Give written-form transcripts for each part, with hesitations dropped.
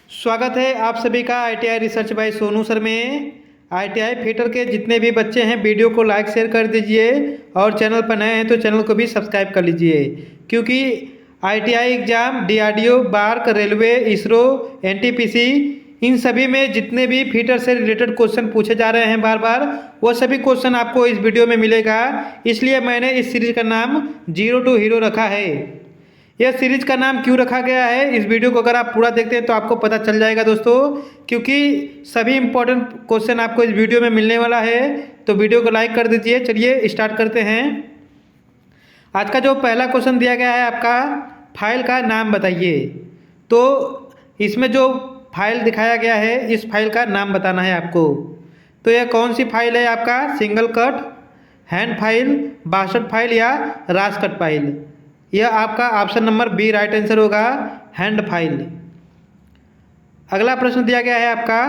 स्वागत है आप सभी का ITI research by Sonu sir में। ITI फिटर के जितने भी बच्चे हैं वीडियो को लाइक शेयर कर दीजिए और चैनल पर नए हैं तो चैनल को भी सब्सक्राइब कर लीजिए, क्योंकि ITI exam DRDO, BARC, railway, ISRO, NTPC इन सभी में जितने भी फिटर से रिलेटेड क्वेश्चन पूछे जा रहे हैं बार बार, वो सभी क्वेश्चन आपको इस वीडियो में मिलेगा। इसलिए मैंने इस सीरीज का नाम जीरो टू हीरो रखा है। यह सीरीज का नाम क्यों रखा गया है, इस वीडियो को अगर आप पूरा देखते हैं तो आपको पता चल जाएगा दोस्तों, क्योंकि सभी इंपॉर्टेंट क्वेश्चन आपको इस वीडियो में मिलने वाला है। तो वीडियो को लाइक कर दीजिए। चलिए स्टार्ट करते हैं। आज का जो पहला क्वेश्चन दिया गया है आपका, फाइल का नाम बताइए। तो इसमें जो फाइल दिखाया गया है इस फाइल का नाम बताना है आपको। तो यह कौन सी फाइल है आपका, single cut, hand file, bastard file या रास्कट फाइल। यह आपका option number B right answer होगा, हैंड फाइल। अगला प्रश्न दिया गया है आपका,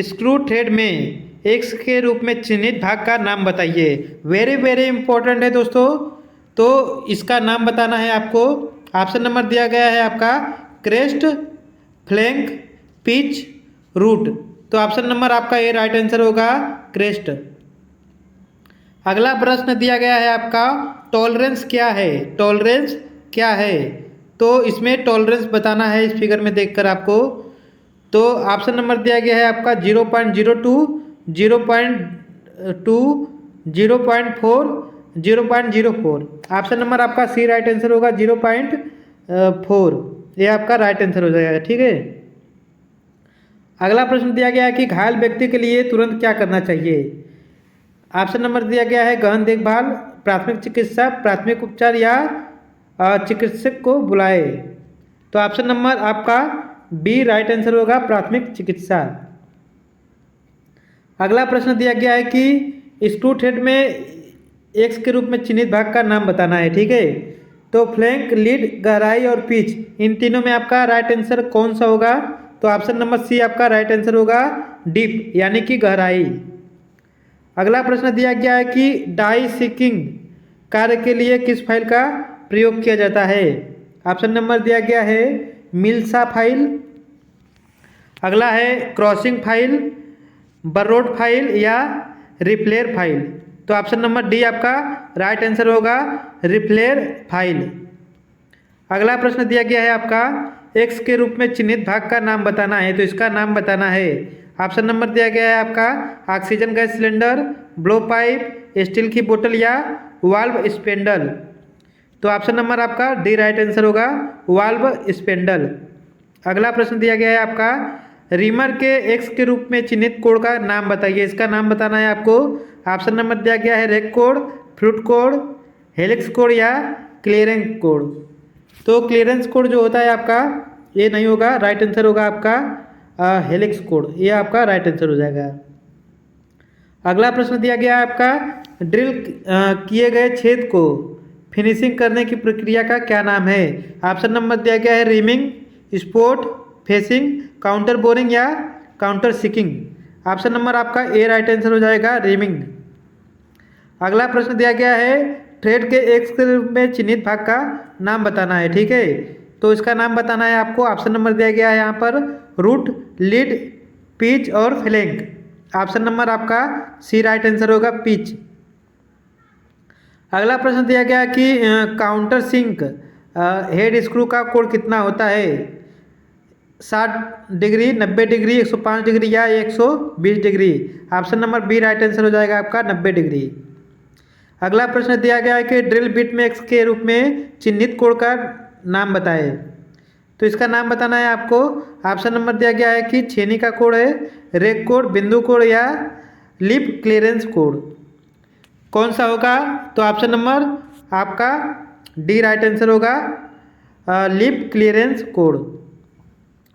स्क्रू थ्रेड में एक्स के रूप में चिन्हित भाग का नाम बताइए। वेरी वेरी इंपॉर्टेंट है दोस्तों, तो इसका नाम बताना है आपको। ऑप्शन नंबर दिया गया है आपका क्रेस्ट, फ्लैंक, पिच, रूट। तो ऑप्शन नंबर आपका ए राइट आंसर होगा, क्रेस्ट। अगला प्रश्न दिया गया है आपका, टॉलरेंस क्या है। टॉलरेंस क्या है, तो इसमें टॉलरेंस बताना है इस फिगर में देखकर आपको। तो ऑप्शन नंबर दिया गया है आपका 0.02, 0.2, 0.4, 0.04। ऑप्शन नंबर आपका सी राइट आंसर होगा, 0.4। ये आपका राइट आंसर हो जाएगा, ठीक है। अगला प्रश्न दिया गया है कि घायल व्यक्ति के लिए तुरंत क्या करना चाहिए। ऑप्शन नंबर दिया गया है गहन देखभाल, प्राथमिक चिकित्सा, प्राथमिक उपचार या चिकित्सक को बुलाए। तो ऑप्शन नंबर आपका बी राइट आंसर होगा, प्राथमिक चिकित्सा। अगला प्रश्न दिया गया है कि स्क्रू थ्रेड में एक्स के रूप में चिन्हित भाग का नाम बताना है, ठीक है। तो फ्लैंक, लीड, गहराई और पिच, इन तीनों में आपका राइट आंसर कौन सा होगा। तो ऑप्शन नंबर सी आपका राइट आंसर होगा, डीप यानी कि गहराई। अगला प्रश्न दिया गया है कि डाई सिंकिंग कार्य के लिए किस फाइल का प्रयोग किया जाता है। ऑप्शन नंबर दिया गया है मिल्सा फाइल, अगला है क्रॉसिंग फाइल, बर्रोड फाइल या रिप्लेयर फाइल। तो ऑप्शन नंबर डी आपका राइट आंसर होगा, रिप्लेयर फाइल। अगला प्रश्न दिया गया है आपका, एक्स के रूप में चिन्हित भाग का नाम बताना है। तो इसका नाम बताना है। ऑप्शन नंबर दिया गया है आपका oxygen gas cylinder, blow pipe, steel की बोतल या वाल्व स्पेंडल। तो ऑप्शन नंबर आपका डी राइट आंसर होगा, वाल्व स्पेंडल। अगला प्रश्न दिया गया है आपका, रीमर के एक्स के रूप में चिन्हित कोड का नाम बताइए। इसका नाम बताना है आपको। ऑप्शन नंबर दिया गया है rake code, fruit code, helix code या क्लियरेंस कोड। तो क्लियरेंस कोड जो होता है आपका ये नहीं होगा, राइट आंसर होगा आपका हेलिक्स कोड। ये आपका राइट आंसर हो जाएगा। अगला प्रश्न दिया गया है आपका, ड्रिल किए गए छेद को फिनिशिंग करने की प्रक्रिया का क्या नाम है। ऑप्शन नंबर दिया गया है rhyming, spot, facing, counter boring या काउंटर सिकिंग। ऑप्शन नंबर आपका ए राइट आंसर हो जाएगा, रिमिंग। अगला प्रश्न दिया गया है, थ्रेड के एक्स के रूप में चिन्हित भाग का नाम बताना है, ठीक है। तो इसका नाम बताना है आपको। ऑप्शन नंबर दिया गया है यहाँ पर रूट, लीड, पिच और फ्लैंक। ऑप्शन नंबर आपका सी राइट आंसर होगा, पिच। अगला प्रश्न दिया गया कि काउंटर सिंक हेड स्क्रू का कोण कितना होता है। 60 डिग्री, 90 डिग्री, 105 डिग्री या 120 degree. Option number B right answer हो जाएगा आपका, 90 डिग्री। अगला प्रश्न दिया गया है कि ड्रिल बिट में एक्स के रूप में चिन्हित कोड का नाम बताए। तो इसका नाम बताना है आपको। ऑप्शन नंबर दिया गया है कि छेनी का कोड है, रेक कोड, बिंदु कोड या लिप क्लियरेंस कोड। कौन सा होगा। तो ऑप्शन नंबर आपका डी राइट आंसर होगा, लिप क्लियरेंस कोड।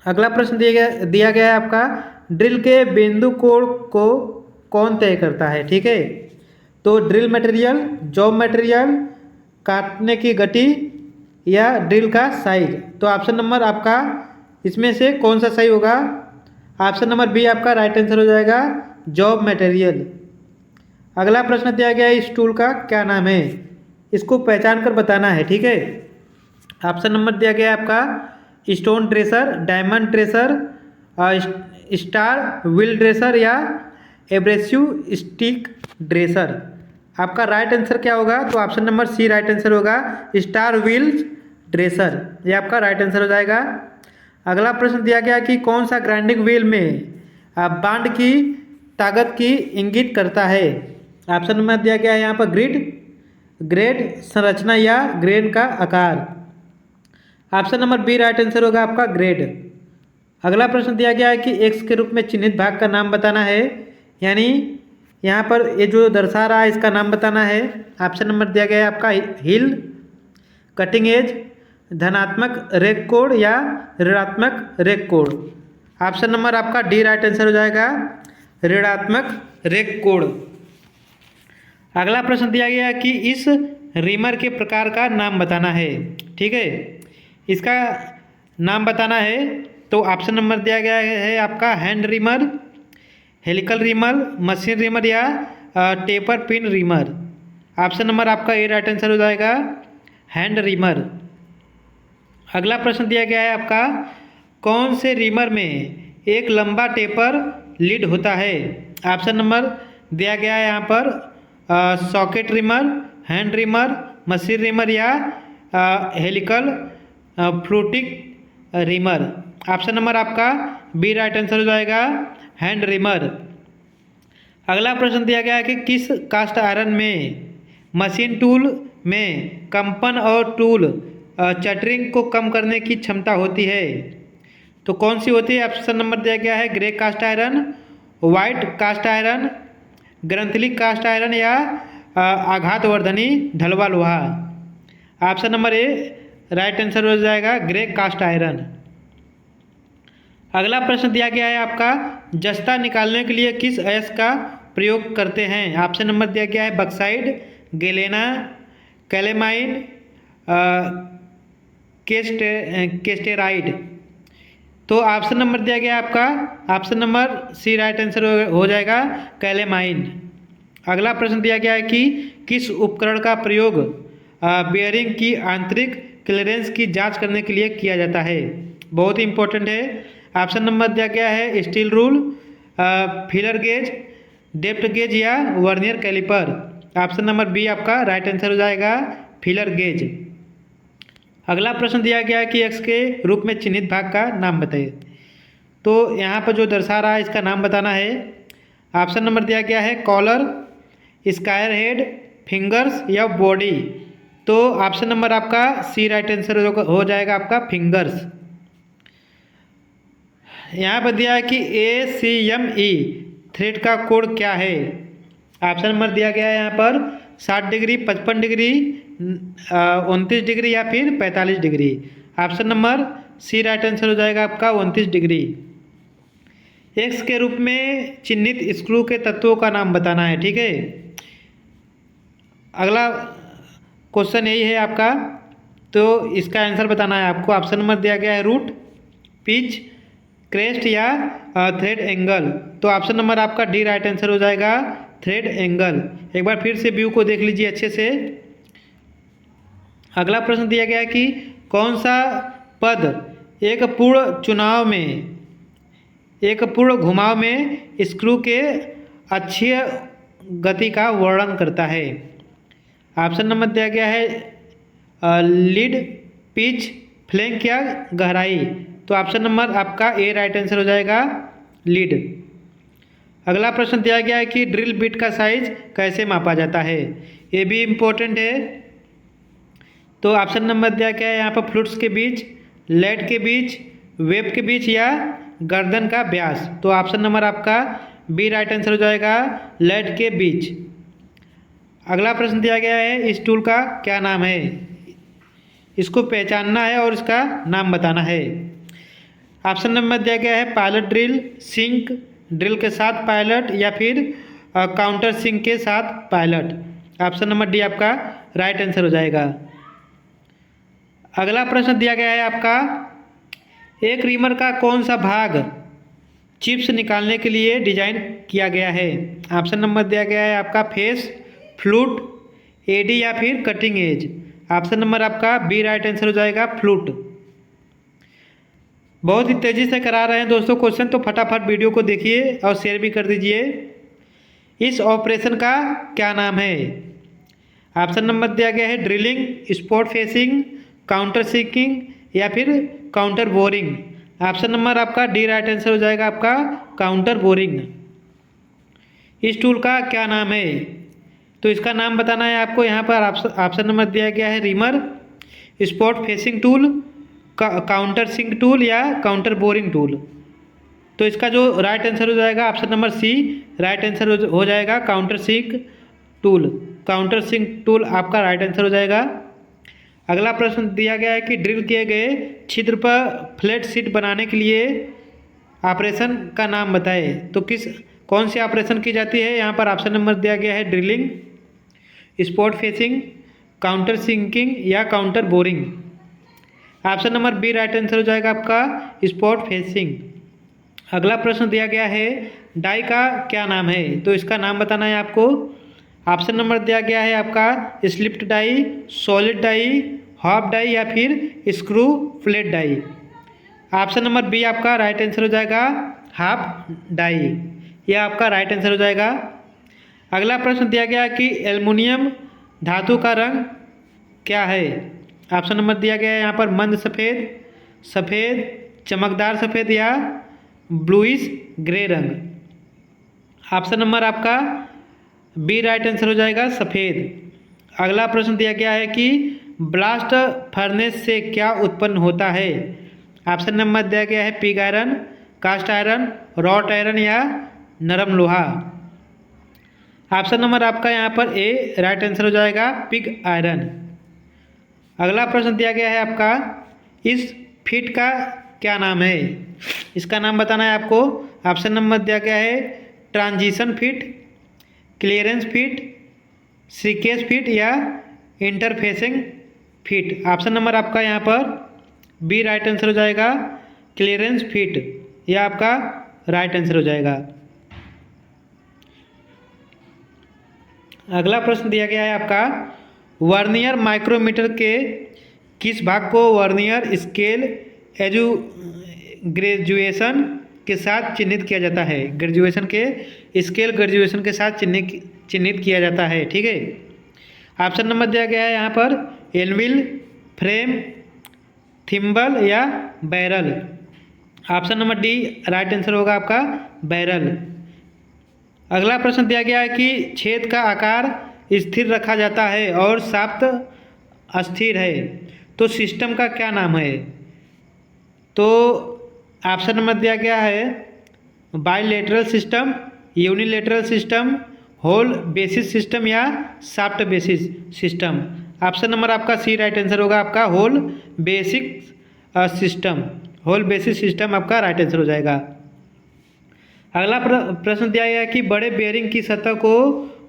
अगला प्रश्न दिया गया है आपका, ड्रिल के बिंदु कोड को कौन तय करता है, ठीक है। तो ड्रिल मटेरियल, जॉब मटेरियल, काटने की गति या ड्रिल का साइज। तो ऑप्शन नंबर आपका इसमें से कौन सा सही होगा। ऑप्शन नंबर बी आपका राइट आंसर हो जाएगा, जॉब मटेरियल। अगला प्रश्न दिया गया है, इस टूल का क्या नाम है। इसको पहचान कर बताना है, ठीक है। ऑप्शन नंबर दिया गया है आपका stone dresser, diamond dresser, star wheel dresser या एब्रेसिव स्टिक ड्रेसर। आपका राइट आंसर क्या होगा? तो option number C right answer होगा, स्टार व्हील ड्रेसर। ये आपका राइट आंसर हो जाएगा। अगला प्रश्न दिया गया कि कौन सा ग्राइंडिंग व्हील में बांड की ताकत की इंगित करता है। ऑप्शन नंबर दिया गया है यहाँ पर ग्रेड, संरचना या ग्रेन का आकार। Option number B right answer होगा आपका ग्रेड। अगला प्रश्न दिया गया है कि एक्स के रूप में चिन्हित भाग का नाम बताना है, यानी यहाँ पर ये जो दर्शा रहा है इसका नाम बताना है। ऑप्शन नंबर दिया गया है आपका हिल, कटिंग एज, धनात्मक रेक कोड या ऋणात्मक रेक कोड। ऑप्शन नंबर आपका डी राइट आंसर हो जाएगा, ऋणात्मक रेक कोड। अगला प्रश्न दिया गया कि इस रीमर के प्रकार का नाम बताना है। ठीक है, इसका नाम बताना है तो ऑप्शन नंबर दिया गया है आपका hand reamer, helical reamer, machine reamer या taper pin reamer. Option number आपका ए राइट आंसर हो जाएगा, हैंड रीमर। अगला प्रश्न दिया गया है आपका कौन से रीमर में एक लंबा टेपर लीड होता है। ऑप्शन नंबर दिया गया है यहाँ पर socket reamer, hand reamer, machine reamer या हेलिकल फ्लूटिक रीमर। ऑप्शन नंबर आपका बी राइट आंसर हो जाएगा, हैंड रीमर। अगला प्रश्न दिया गया है कि किस कास्ट आयरन में मशीन टूल में कंपन और टूल चटरिंग को कम करने की क्षमता होती है। तो कौन सी होती है? ऑप्शन नंबर दिया गया है grey cast iron, white cast iron, ग्रंथलिक कास्ट आयरन या आघातवर्धनी ढलवा लोहा। Option number A right answer हो जाएगा, ग्रे कास्ट आयरन। अगला प्रश्न दिया गया है आपका जस्ता निकालने के लिए किस अयस्क का प्रयोग करते हैं। ऑप्शन नंबर दिया गया है बक्साइड, गेलेना, कैलेमाइन, केस्टेराइड। तो ऑप्शन नंबर दिया गया है आपका option number C right answer हो जाएगा, कैलेमाइन। अगला प्रश्न दिया गया है कि किस उपकरण का प्रयोग बेयरिंग की आंतरिक क्लियरेंस की जांच करने के लिए किया जाता है। बहुत ही इंपॉर्टेंट है। ऑप्शन नंबर दिया गया है steel rule, feeler gauge, depth gauge या vernier caliper. Option number B आपका राइट आंसर हो जाएगा, फीलर गेज। अगला प्रश्न दिया गया है कि एक्स के रूप में चिन्हित भाग का नाम बताइए। तो यहाँ पर जो दर्शा रहा है इसका नाम बताना है। ऑप्शन नंबर दिया गया है कॉलर, स्कायर हेड, फिंगर्स या बॉडी। तो ऑप्शन नंबर आपका सी राइट आंसर हो जाएगा आपका फिंगर्स। यहाँ पर दिया है कि ACME थ्रेड का कोड क्या है। ऑप्शन नंबर दिया गया है यहाँ पर 60 डिग्री, 55 डिग्री, 29 डिग्री या फिर 45 degree. Option number C right answer हो जाएगा आपका 29 डिग्री। एक्स के रूप में चिन्हित स्क्रू के तत्वों का नाम बताना है। ठीक है, अगला क्वेश्चन यही है आपका, तो इसका आंसर बताना है आपको। ऑप्शन नंबर दिया गया है रूट, पिच, क्रेस्ट या थ्रेड एंगल। तो ऑप्शन नंबर आपका डी राइट आंसर हो जाएगा, थ्रेड एंगल। एक बार फिर से व्यू को देख लीजिए अच्छे से। अगला प्रश्न दिया गया है कि कौन सा पद एक पूर्ण घुमाव में स्क्रू के अक्षीय गति का वर्णन करता है। ऑप्शन नंबर दिया गया है लीड, पिच, फ्लैंक या गहराई। तो ऑप्शन नंबर आपका ए राइट आंसर हो जाएगा, लीड। अगला प्रश्न दिया गया है कि ड्रिल बिट का साइज कैसे मापा जाता है। ये भी इम्पोर्टेंट है। तो ऑप्शन नंबर दिया गया है यहाँ पर फ्लूट्स के बीच, लेड के बीच, वेब के बीच या गर्दन का व्यास। तो ऑप्शन नंबर आपका बी राइट आंसर हो जाएगा, लेड के बीच। अगला प्रश्न दिया गया है इस टूल का क्या नाम है। इसको पहचानना है और इसका नाम बताना है। ऑप्शन नंबर दिया गया है पायलट ड्रिल, सिंक ड्रिल के साथ पायलट या फिर काउंटर सिंक के साथ पायलट। ऑप्शन नंबर डी आपका राइट आंसर हो जाएगा। अगला प्रश्न दिया गया है आपका एक रीमर का कौन सा भाग चिप्स निकालने के लिए डिजाइन किया गया है। ऑप्शन नंबर दिया गया है आपका फेस, फ्लूट, एडी या फिर कटिंग एज। ऑप्शन नंबर आपका बी राइट आंसर हो जाएगा, फ्लूट। बहुत ही तेज़ी से करा रहे हैं दोस्तों क्वेश्चन, तो फटाफट वीडियो को देखिए और शेयर भी कर दीजिए। इस ऑपरेशन का क्या नाम है? ऑप्शन नंबर दिया गया है drilling, spot facing, counter seeking या फिर काउंटर बोरिंग। ऑप्शन नंबर आपका डी राइट आंसर हो जाएगा आपका काउंटर बोरिंग। इस टूल का क्या नाम है? तो इसका नाम बताना है आपको। यहाँ पर ऑप्शन नंबर दिया गया है reamer, spot facing tool, countersink tool या काउंटर बोरिंग टूल। तो इसका जो राइट आंसर हो जाएगा option number C right answer हो जाएगा countersink tool. Countersink tool आपका राइट आंसर हो जाएगा। अगला प्रश्न दिया गया है कि ड्रिल किए गए छिद्र पर फ्लैट शीट बनाने के लिए ऑपरेशन का नाम बताएं। तो कौन सी ऑपरेशन की जाती है? यहाँ पर ऑप्शन नंबर दिया गया है drilling, spot facing, counter sinking या counter boring. Option number B right answer हो जाएगा आपका स्पॉट फेसिंग। अगला प्रश्न दिया गया है डाई का क्या नाम है? तो इसका नाम बताना है आपको। ऑप्शन नंबर दिया गया है आपका split die, solid die, half die या फिर screw plate die. Option number B आपका राइट आंसर हो जाएगा हाफ डाई, यह आपका राइट आंसर हो जाएगा। अगला प्रश्न दिया गया है कि एल्युमिनियम धातु का रंग क्या है? ऑप्शन नंबर दिया गया है यहाँ पर मंद सफ़ेद, सफ़ेद, चमकदार सफ़ेद या ब्लूइश ग्रे रंग। ऑप्शन नंबर आपका बी राइट आंसर हो जाएगा सफ़ेद। अगला प्रश्न दिया गया है कि ब्लास्ट फर्नेस से क्या उत्पन्न होता है? ऑप्शन नंबर दिया गया है pig iron, cast iron, wrought iron या नरम लोहा। ऑप्शन नंबर आपका यहाँ पर ए राइट आंसर हो जाएगा पिग आयरन। अगला प्रश्न दिया गया है आपका इस फिट का क्या नाम है? इसका नाम बताना है आपको। ऑप्शन नंबर दिया गया है ट्रांजिशन फिट, क्लियरेंस फिट, सीकेज फिट या इंटरफेसिंग फिट। ऑप्शन नंबर आपका यहाँ पर बी राइट आंसर हो जाएगा क्लियरेंस फिट, यह आपका राइट आंसर हो जाएगा। अगला प्रश्न दिया गया है आपका वर्नियर माइक्रोमीटर के किस भाग को वर्नियर स्केल ग्रेजुएशन के साथ चिन्हित किया जाता है? ग्रेजुएशन के स्केल ग्रेजुएशन के साथ चिन्हित किया जाता है, ठीक है। ऑप्शन नंबर दिया गया है यहाँ पर एनविल, फ्रेम, थिम्बल या barrel. Option number D right answer होगा आपका बैरल। अगला प्रश्न दिया गया है कि छेद का आकार स्थिर रखा जाता है और शाफ्ट अस्थिर है, तो सिस्टम का क्या नाम है? तो ऑप्शन नंबर दिया गया है bilateral system, unilateral system, hole basis system या shaft basis system. Option number आपका सी राइट आंसर होगा आपका hole basic system. Hole basis system आपका राइट आंसर हो जाएगा। अगला प्रश्न दिया गया है कि बड़े बेयरिंग की सतह को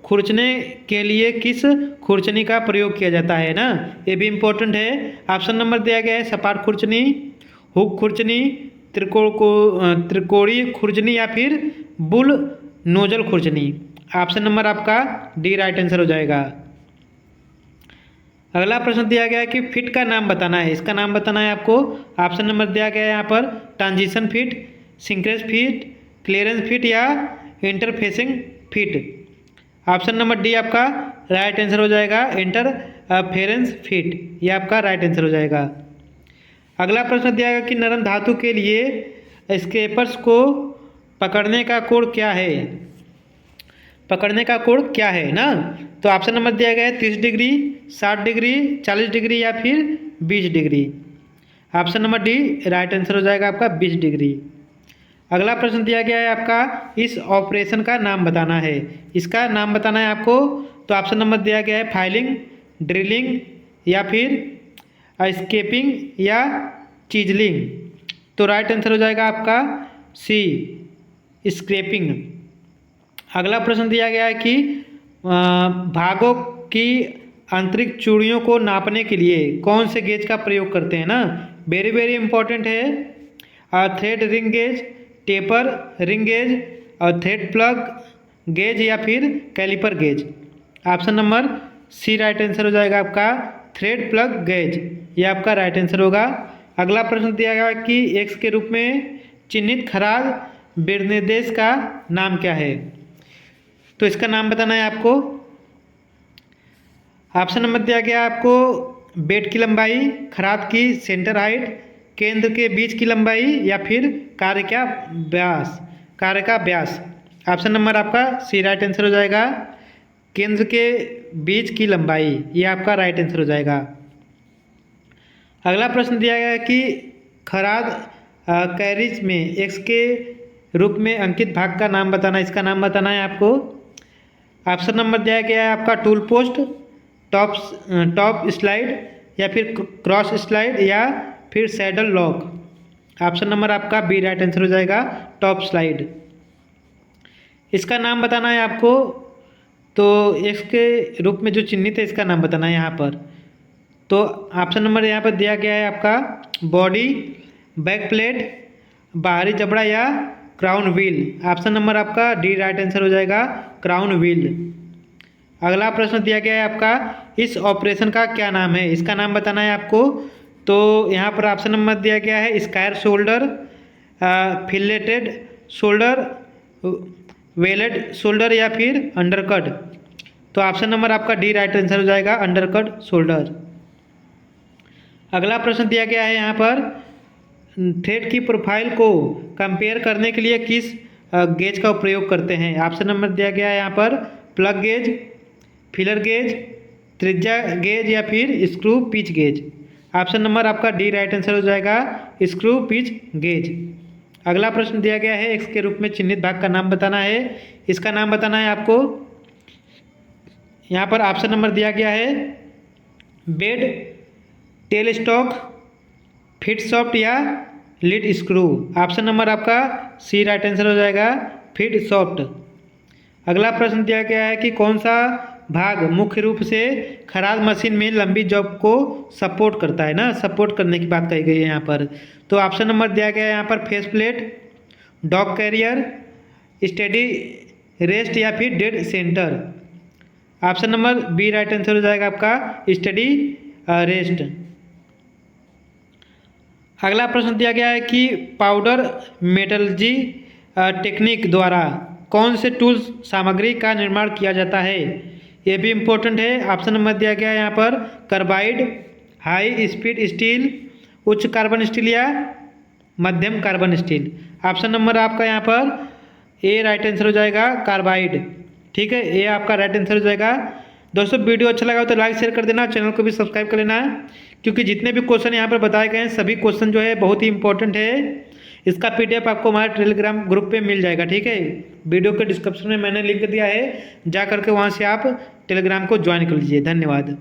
खुरचने के लिए किस खुरचनी का प्रयोग किया जाता है ना, ये भी इम्पोर्टेंट है। ऑप्शन नंबर दिया गया है सपाट खुरचनी, हुक खुरचनी, त्रिकोणीय खुरचनी या फिर बुल नोजल खुरचनी। ऑप्शन नंबर आपका डी राइट आंसर हो जाएगा। अगला प्रश्न दिया गया है कि फिट का नाम बताना है, इसका नाम बताना है आपको। ऑप्शन नंबर दिया गया है यहाँ पर ट्रांजिशन फिट, सिंक्रेज फिट, क्लियरेंस फिट या interfacing fit. Option number D आपका राइट आंसर हो जाएगा इंटरफेरेंस फिट, यह आपका राइट आंसर हो जाएगा। अगला प्रश्न दिया गया कि नरम धातु के लिए स्केपर्स को पकड़ने का कोण क्या है? पकड़ने का कोण क्या है ना, तो ऑप्शन नंबर दिया गया है 30 डिग्री, 60 डिग्री, 40 डिग्री या फिर 20 degree. Option number D right answer हो जाएगा आपका 20 डिग्री। अगला प्रश्न दिया गया है आपका इस ऑपरेशन का नाम बताना है, इसका नाम बताना है आपको। तो ऑप्शन नंबर दिया गया है फाइलिंग, ड्रिलिंग या फिर स्केपिंग या चीजलिंग। तो राइट आंसर हो जाएगा आपका सी स्क्रैपिंग। अगला प्रश्न दिया गया है कि भागों की आंतरिक चूड़ियों को नापने के लिए कौन से गेज का प्रयोग करते हैं ना, वेरी वेरी इंपॉर्टेंट है। Thread ring gauge, taper ring gauge और थ्रेड प्लग गेज या फिर calliper gauge. Option number C right answer हो जाएगा आपका थ्रेड प्लग गेज, ये आपका राइट आंसर होगा। अगला प्रश्न दिया गया है कि x के रूप में चिन्हित खराद विनिर्देश का नाम क्या है। तो इसका नाम बताना है आपको। ऑप्शन नंबर दिया गया आपको बेड की लंबाई, खराद की सेंटर हाइट, केंद्र के बीच की लंबाई या फिर कार्य का व्यास। ऑप्शन नंबर आपका सी राइट आंसर हो जाएगा, केंद्र के बीच की लंबाई, ये आपका राइट आंसर हो जाएगा। अगला प्रश्न दिया गया है कि खराद कैरिज में x के रूप में अंकित भाग का नाम बताना, इसका नाम बताना है आपको। ऑप्शन नंबर दिया गया है आपका टूल पोस्ट, टॉप स्लाइड या फिर क्रॉस स्लाइड या फिर सैडल लॉक। ऑप्शन नंबर आपका बी राइट आंसर हो जाएगा, टॉप स्लाइड। इसका नाम बताना है आपको। तो x के रूप में जो चिन्हित है इसका नाम बताना है यहाँ पर। तो ऑप्शन नंबर यहाँ पर दिया गया है आपका बॉडी, बैक प्लेट, बाहरी जबड़ा या क्राउन व्हील। ऑप्शन नंबर आपका डी राइट आंसर हो जाएगा, क्राउन व्हील। अगला प्रश्न दिया गया है आपका इस ऑपरेशन का क्या नाम है, इसका नाम बताना है आपको। तो यहाँ पर ऑप्शन नंबर दिया गया है square shoulder, filleted shoulder, welded shoulder या फिर अंडरकट। तो ऑप्शन नंबर आपका डी राइट आंसर हो जाएगा, अंडरकट शोल्डर। अगला प्रश्न दिया गया है यहाँ पर थ्रेड की प्रोफाइल को कंपेयर करने के लिए किस गेज का प्रयोग करते हैं। ऑप्शन नंबर दिया गया है यहाँ पर प्लग गेज, फिलर गेज, त्रिज्या गेज या फिर screw pitch gauge. Option number आपका डी राइट आंसर हो जाएगा, स्क्रू पिच गेज। अगला प्रश्न दिया गया है x के रूप में चिन्हित भाग का नाम बताना है, इसका नाम बताना है आपको। यहाँ पर ऑप्शन नंबर दिया गया है bed, tell stock, fit soft या लीड स्क्रू। ऑप्शन नंबर आपका सी राइट आंसर हो जाएगा, फिट सॉफ्ट। अगला प्रश्न दिया गया है कि कौन सा भाग मुख्य रूप से खराद मशीन में लंबी जॉब को सपोर्ट करता है ना, सपोर्ट करने की बात कही गई है यहाँ पर। तो ऑप्शन नंबर दिया गया है यहाँ पर face plate, dog carrier, steady rest या फिर dead centre. Option number B right answer हो जाएगा आपका, स्टेडी रेस्ट। अगला प्रश्न दिया गया है कि पाउडर मेटलर्जी टेक्निक द्वारा कौन से टूल्स सामग्री का निर्माण किया जाता है, ये भी इम्पोर्टेंट है। ऑप्शन नंबर दिया गया है यहाँ पर कार्बाइड, हाई स्पीड स्टील, उच्च कार्बन स्टील या मध्यम कार्बन स्टील। ऑप्शन नंबर आपका यहाँ पर ए राइट आंसर हो जाएगा, कार्बाइड। ठीक है, ये आपका राइट आंसर हो जाएगा। दोस्तों वीडियो अच्छा लगा हो तो लाइक शेयर कर देना, चैनल को भी सब्सक्राइब कर लेना, क्योंकि जितने भी क्वेश्चन यहाँ पर बताए गए हैं सभी क्वेश्चन जो है बहुत ही इंपॉर्टेंट है। इसका PDF आपको हमारे टेलीग्राम ग्रुप पे मिल जाएगा। ठीक है, वीडियो के डिस्क्रिप्शन में मैंने लिंक दिया है, जा करके वहाँ से आप टेलीग्राम को ज्वाइन कर लीजिए। धन्यवाद।